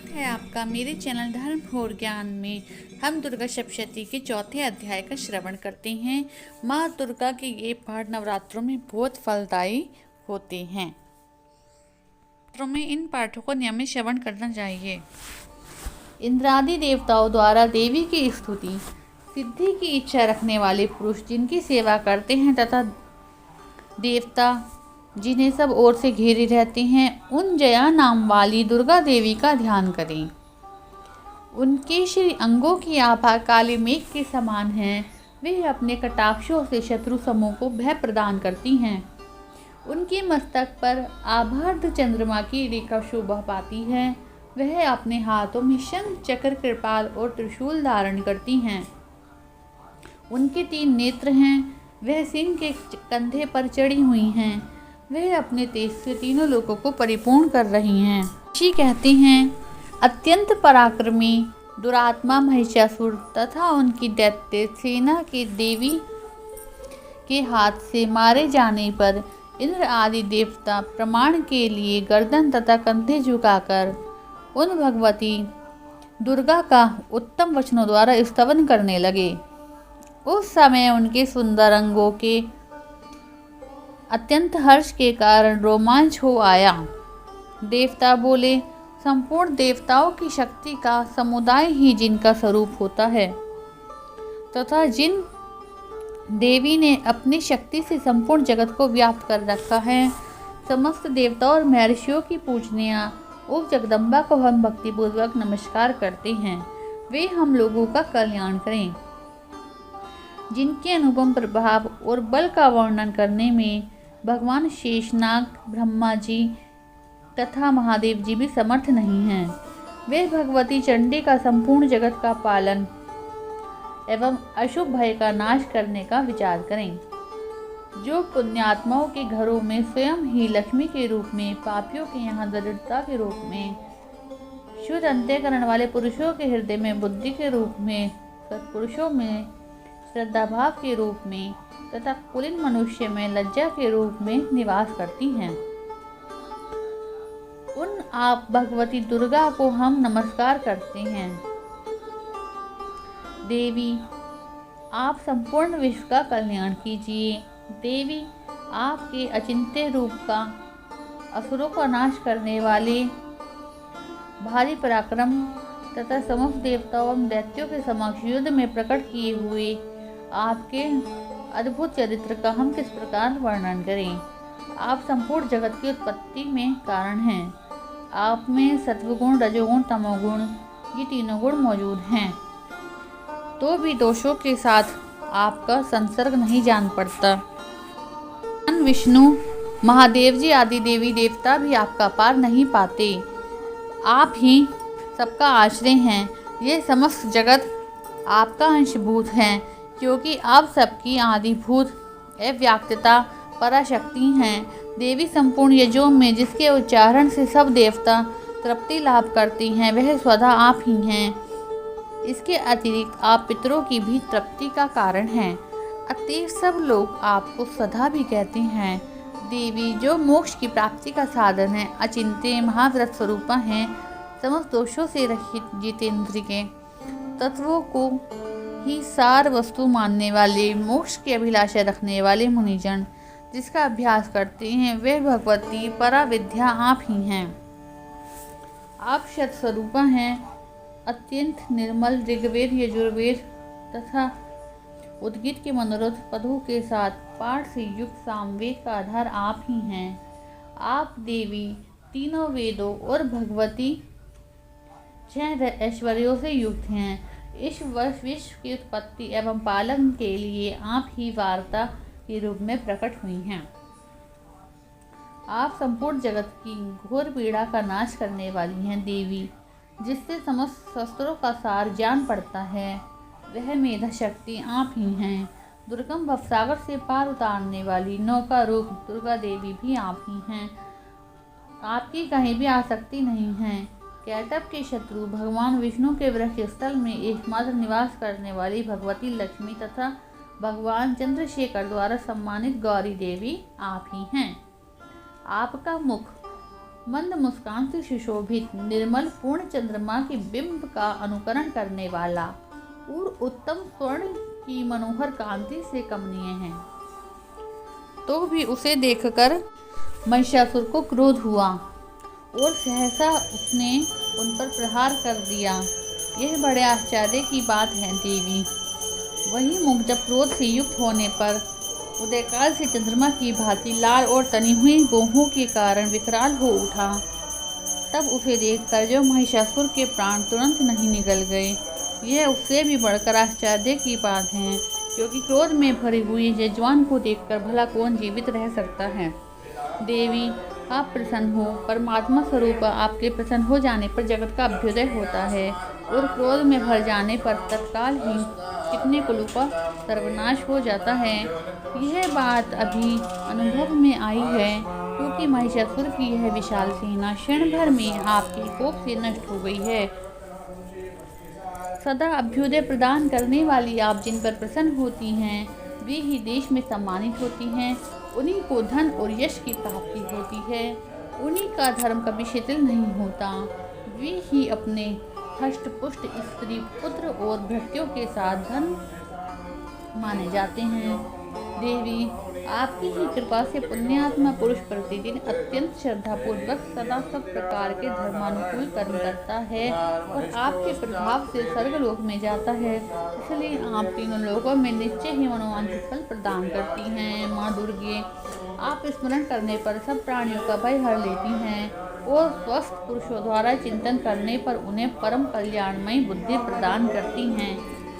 है आपका मेरे चैनल धर्म और ज्ञान में। हम दुर्गा सप्तशती के चौथे अध्याय का श्रवण करते हैं। माँ दुर्गा के ये पाठ नवरात्रों में बहुत फलदायी होते हैं। नवरात्रों में इन पाठों को नियमित श्रवण करना चाहिए। इंद्रादि देवताओं द्वारा देवी की स्तुति। सिद्धि की इच्छा रखने वाले पुरुष जिनकी सेवा करते हैं तथा देवता जिन्हें सब ओर से घेरे रहते हैं, उन जया नाम वाली दुर्गा देवी का ध्यान करें। उनके श्री अंगों की आभा काले मेघ के समान है। वे अपने कटाक्षों से शत्रु समूह को भय प्रदान करती हैं। उनके मस्तक पर आभार्ध चंद्रमा की रेखा शोभा पाती है। वह अपने हाथों में शंख, चक्र, कृपाल और त्रिशूल धारण करती हैं। उनके 3 नेत्र हैं। वह सिंह के कंधे पर चढ़ी हुई हैं। वह अपने तेज से तीनों लोगों को परिपूर्ण कर रही हैं। ऋषि कहते हैं, अत्यंत पराक्रमी दुरात्मा महिषासुर तथा उनकी दैत्य सेना के देवी के हाथ से मारे जाने पर इंद्र आदि देवता प्रमाण के लिए गर्दन तथा कंधे झुकाकर उन भगवती दुर्गा का उत्तम वचनों द्वारा स्तवन करने लगे। उस समय उनके सुंदर अंगों के अत्यंत हर्ष के कारण रोमांच हो आया। देवता बोले, संपूर्ण देवताओं की शक्ति का समुदाय ही जिनका स्वरूप होता है तथा जिन देवी ने अपनी शक्ति से संपूर्ण जगत को व्याप्त कर रखा है, समस्त देवताओं और महर्षियों की पूजनीय उस जगदम्बा को हम भक्तिपूर्वक नमस्कार करते हैं। वे हम लोगों का कल्याण करें। जिनके अनुपम प्रभाव और बल का वर्णन करने में भगवान शेषनाग, ब्रह्मा जी तथा महादेव जी भी समर्थ नहीं हैं। वे भगवती चंडी का संपूर्ण जगत का पालन एवं अशुभ भय का नाश करने का विचार करें। जो पुण्यात्माओं के घरों में स्वयं ही लक्ष्मी के रूप में, पापियों के यहाँ दरिद्रता के रूप में, शुद्ध अंतःकरण वाले पुरुषों के हृदय में बुद्धि के रूप में, सत्पुरुषों में श्रद्धा भाव के रूप में तथा कुलीन मनुष्य में लज्जा के रूप में निवास करती हैं, उन आप भगवती दुर्गा को हम नमस्कार करते हैं। देवी, आप संपूर्ण विश्व का कल्याण कीजिए। देवी, आपके अचिंत्य रूप का असुरों का नाश करने वाले भारी पराक्रम तथा समस्त देवताओं एवं दैत्यों के समक्ष युद्ध में प्रकट किए हुए आपके अद्भुत चरित्र का हम किस प्रकार वर्णन करें। आप संपूर्ण जगत की उत्पत्ति में कारण हैं। आप में सत्वगुण, रजोगुण, तमोगुण ये तीनों गुण मौजूद हैं, तो भी दोषों के साथ आपका संसर्ग नहीं जान पड़ता। विष्णु, महादेव जी आदि देवी देवता भी आपका पार नहीं पाते। आप ही सबका आश्रय हैं। ये समस्त जगत आपका अंशभूत हैं, क्योंकि आप सबकी आदिभूत अव्यक्तता पराशक्ति हैं। देवी, संपूर्ण यजों में जिसके उच्चारण से सब देवता तृप्ति लाभ करते हैं, वह स्वतः आप ही हैं। इसके अतिरिक्त आप पितरों की भी तृप्ति का कारण हैं। अतएव सब लोग आपको सदा भी कहते हैं। देवी, जो मोक्ष की प्राप्ति का साधन है, अचिंत्य महाव्रत स्वरूपा हैं, समस्त दोषों से रहित जितेंद्र के तत्वों को ही सार वस्तु मानने वाले, मोक्ष की अभिलाषा रखने वाले मुनिजन जिसका अभ्यास करते हैं, वे भगवती पराविद्या आप ही हैं। आप सत स्वरूपा हैं। अत्यंत निर्मल ऋग्वेद, यजुर्वेद तथा उद्गीत के मनोरथ पदों के साथ पाठ से युक्त सामवेद का आधार आप ही हैं। आप देवी तीनों वेदों और भगवती 6 ऐश्वर्यों से युक्त हैं। इस विश्व की उत्पत्ति एवं पालन के लिए आप ही वार्ता के रूप में प्रकट हुई हैं। आप संपूर्ण जगत की घोर पीड़ा का नाश करने वाली हैं। देवी, जिससे समस्त शस्त्रों का सार जान पड़ता है, वह मेधा शक्ति आप ही हैं। दुर्गम भवसागर से पार उतारने वाली नौका रूप दुर्गा देवी भी आप ही हैं। आपकी कहीं भी आसक्ति नहीं है। कैटभ के शत्रु भगवान विष्णु के वृक्ष स्थल में एकमात्र निवास करने वाली भगवती लक्ष्मी तथा भगवान चंद्रशेखर द्वारा सम्मानित गौरी देवी आप ही हैं। आपका मुख मंद मुस्कान से सुशोभित निर्मल पूर्ण चंद्रमा के बिंब का अनुकरण करने वाला और उत्तम स्वर्ण की मनोहर कांति से कमनीय है। तो भी उसे देखकर महिषासुर को क्रोध हुआ और सहसा उसने उन पर प्रहार कर दिया। यह बड़े आश्चर्य की बात है देवी। वही मुख जब क्रोध से युक्त होने पर उदयकाल से चंद्रमा की भांति लाल और तनी हुई गोहों के कारण विकराल हो उठा, तब उसे देखकर जो महिषासुर के प्राण तुरंत नहीं निकल गए, यह उससे भी बढ़कर आश्चर्य की बात है, क्योंकि क्रोध में भरी हुई यजमान को देखकर भला कौन जीवित रह सकता है। देवी, आप प्रसन्न हो। परमात्मा स्वरूप आपके प्रसन्न हो जाने पर जगत का अभ्युदय होता है और क्रोध में भर जाने पर तत्काल ही कितने कुलों का सर्वनाश हो जाता है। यह बात अभी अनुभव में आई है, क्योंकि महिषासुर की यह विशाल सेना क्षण भर में आपके कोप से नष्ट हो गई है। सदा अभ्युदय प्रदान करने वाली आप जिन पर प्रसन्न होती हैं, वे ही देश में सम्मानित होती हैं। उन्हीं को धन और यश की प्राप्ति होती है। उन्हीं का धर्म कभी शिथिल नहीं होता। वे ही अपने हष्ट पुष्ट स्त्री पुत्र और भृत्यों के साथ धन माने जाते हैं। देवी, आपकी ही कृपा से पुण्यात्मा पुरुष प्रतिदिन अत्यंत श्रद्धापूर्वक सदा सब प्रकार के धर्मानुकूल कर्म करता है और आपके प्रभाव से स्वर्गलोक में जाता है। इसलिए आप तीनों लोकों में निश्चय ही मनोवांछित फल प्रदान करती हैं। माँ दुर्गे, आप स्मरण करने पर सब प्राणियों का भय हर लेती हैं और स्वस्थ पुरुषों द्वारा चिंतन करने पर उन्हें परम कल्याणमयी बुद्धि प्रदान करती हैं।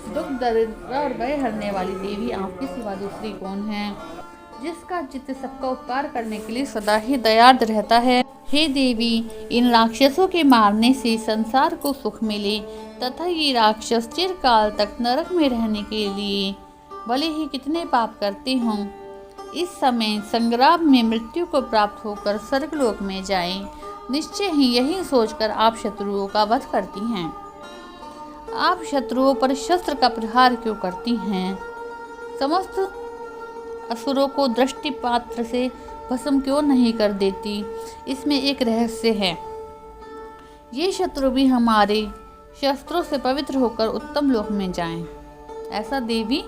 दुख दरिद्र और भय हरने वाली देवी आपके सिवा दूसरी कौन है, जिसका चित्त सबका उपकार करने के लिए सदा ही दयार्द रहता है। हे देवी, इन राक्षसों के मारने से संसार को सुख मिले तथा ये राक्षस चिरकाल तक नरक में रहने के लिए भले ही कितने पाप करते हों, इस समय संग्राम में मृत्यु को प्राप्त होकर स्वर्गलोक में जाएं। निश्चय ही यही सोचकर आप शत्रुओं का वध करती हैं। आप शत्रुओं पर शस्त्र का प्रहार क्यों करती हैं? समस्त असुरों को दृष्टिपात्र से भस्म क्यों नहीं कर देती? इसमें एक रहस्य है। ये शत्रु भी हमारे शस्त्रों से पवित्र होकर उत्तम लोक में जाएं, ऐसा देवी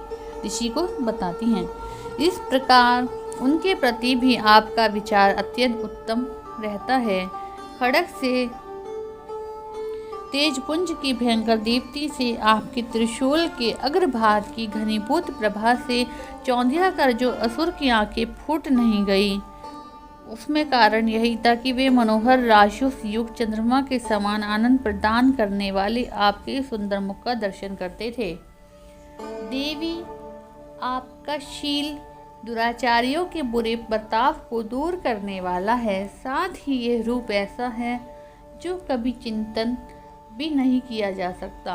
ऋषि को बताती हैं। इस प्रकार उनके प्रति भी आपका विचार अत्यंत उत्तम रहता है। खड्ग से तेजपुंज की भयंकर दीप्ति से, आपके त्रिशूल के अग्रभाग की घनीभूत प्रभा से चौंधिया कर जो असुर की आंखें फूट नहीं गई, उसमें कारण यही था कि वे मनोहर राशुष युक्त चंद्रमा के समान आनंद प्रदान करने वाले आपके सुंदर मुख का दर्शन करते थे। देवी, आपका शील दुराचारियों के बुरे बर्ताव को दूर करने वाला है। साथ ही यह रूप ऐसा है जो कभी चिंतन भी नहीं किया जा सकता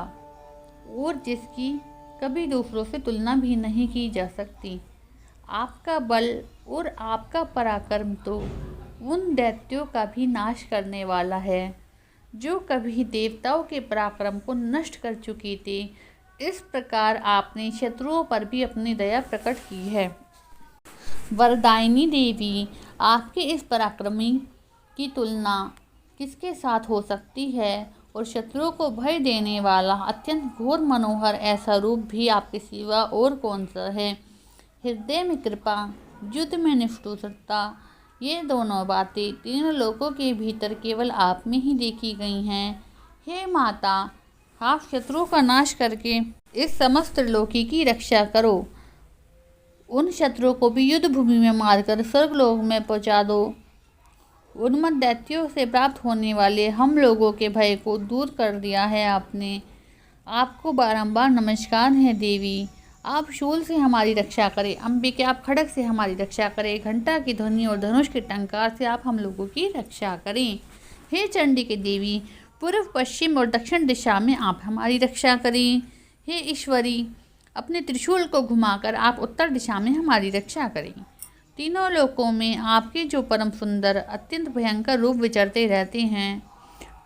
और जिसकी कभी दूसरों से तुलना भी नहीं की जा सकती। आपका बल और आपका पराक्रम तो उन दैत्यों का भी नाश करने वाला है जो कभी देवताओं के पराक्रम को नष्ट कर चुके थे। इस प्रकार आपने शत्रुओं पर भी अपनी दया प्रकट की है। वरदायिनी देवी, आपके इस पराक्रमी की तुलना किसके साथ हो सकती है? और शत्रुओं को भय देने वाला अत्यंत घोर मनोहर ऐसा रूप भी आपके सिवा और कौन सा है? हृदय में कृपा, युद्ध में निष्ठुरता, ये दोनों बातें तीनों लोकों के भीतर केवल आप में ही देखी गई हैं। हे माता, आप शत्रुओं का नाश करके इस समस्त त्रिलोकी की रक्षा करो। उन शत्रुओं को भी युद्ध भूमि में मारकर स्वर्गलोक में पहुंचा दो। उन्मत्त दैत्यों से प्राप्त होने वाले हम लोगों के भय को दूर कर दिया है आपने। आपको बारंबार नमस्कार है देवी। आप शूल से हमारी रक्षा करें, अंबिके आप खड्ग से हमारी रक्षा करें, घंटा की ध्वनि और धनुष के टंकार से आप हम लोगों की रक्षा करें। हे चंडी के देवी, पूर्व पश्चिम और दक्षिण दिशा में आप हमारी रक्षा करें। हे ईश्वरी, अपने त्रिशूल को घुमाकर आप उत्तर दिशा में हमारी रक्षा करें। तीनों लोकों में आपके जो परम सुंदर अत्यंत भयंकर रूप विचरते रहते हैं,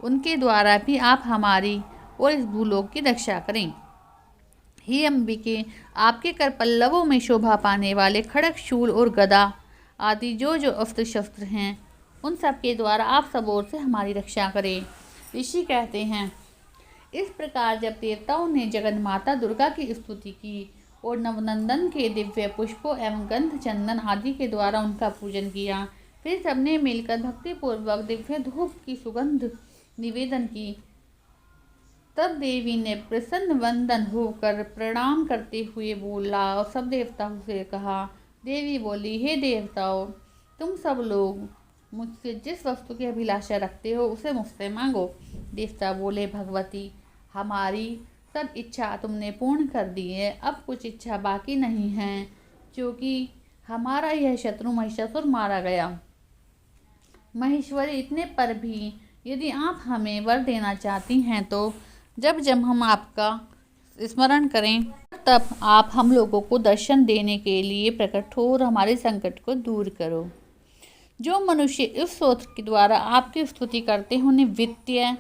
उनके द्वारा भी आप हमारी और इस भूलोक की रक्षा करें। हे अंबिके, आपके कर पल्लवों में शोभा पाने वाले खड्ग, शूल और गदा आदि जो जो अस्त्र शस्त्र हैं, उन सब के द्वारा आप सब ओर से हमारी रक्षा करें। ऋषि कहते हैं, इस प्रकार जब देवताओं ने जगन माता दुर्गा की स्तुति की और नवनंदन के दिव्य पुष्पों एवं गंध चंदन आदि के द्वारा उनका पूजन किया, फिर सबने मिलकर भक्तिपूर्वक दिव्य धूप की सुगंध निवेदन की। तब देवी ने प्रसन्न वंदन होकर प्रणाम करते हुए बोला और सब देवताओं से कहा। देवी बोली, हे देवताओं, तुम सब लोग मुझसे जिस वस्तु की अभिलाषा रखते हो उसे मुझसे मांगो। देवता बोले, भगवती, हमारी सब इच्छा तुमने पूर्ण कर दी है, अब कुछ इच्छा बाकी नहीं है, क्योंकि हमारा यह शत्रु महिषासुर मारा गया। महेश्वरी, इतने पर भी यदि आप हमें वर देना चाहती हैं तो जब जब हम आपका स्मरण करें तब आप हम लोगों को दर्शन देने के लिए प्रकट हो और हमारे संकट को दूर करो। जो मनुष्य इस स्तोत्र के द्वारा आपकी स्तुति करते हैं उन्हें वित्तीय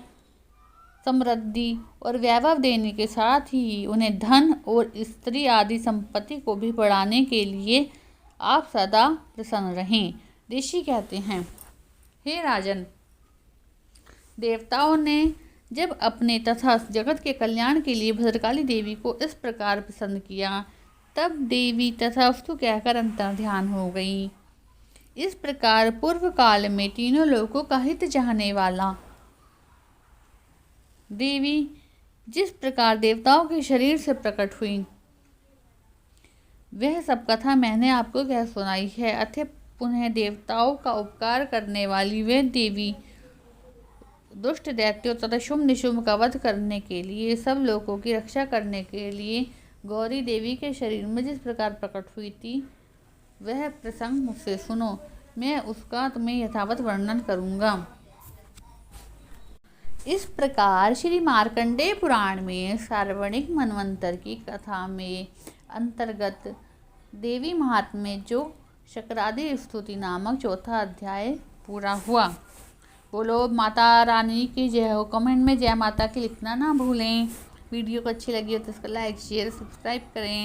समृद्धि और वैभव देने के साथ ही उन्हें धन और स्त्री आदि संपत्ति को भी बढ़ाने के लिए आप सदा प्रसन्न रहें। ऋषि कहते हैं, हे राजन, देवताओं ने जब अपने तथा जगत के कल्याण के लिए भद्रकाली देवी को इस प्रकार प्रसन्न किया, तब देवी तथास्तु कहकर अंतर्ध्यान हो गई। इस प्रकार पूर्व काल में तीनों लोकों का हित चाहने वाला देवी जिस प्रकार देवताओं के शरीर से प्रकट हुई, वह सब कथा मैंने आपको कह सुनाई है। अतः पुनः देवताओं का उपकार करने वाली वह देवी दुष्ट दैत्यों तथा शुंभ निशुंभ का वध करने के लिए, सब लोगों की रक्षा करने के लिए गौरी देवी के शरीर में जिस प्रकार प्रकट हुई थी, वह प्रसंग मुझसे सुनो, मैं उसका तुम्हें यथावत वर्णन करूँगा। इस प्रकार श्री मार्कंडेय पुराण में सार्वणिक मनवंतर की कथा में अंतर्गत देवी महात्म्य जो शक्रादि स्तुति नामक चौथा अध्याय पूरा हुआ। बोलो माता रानी की जय हो। कमेंट में जय माता की लिखना ना भूलें। वीडियो को अच्छी लगी हो तो इसको लाइक शेयर सब्सक्राइब करें।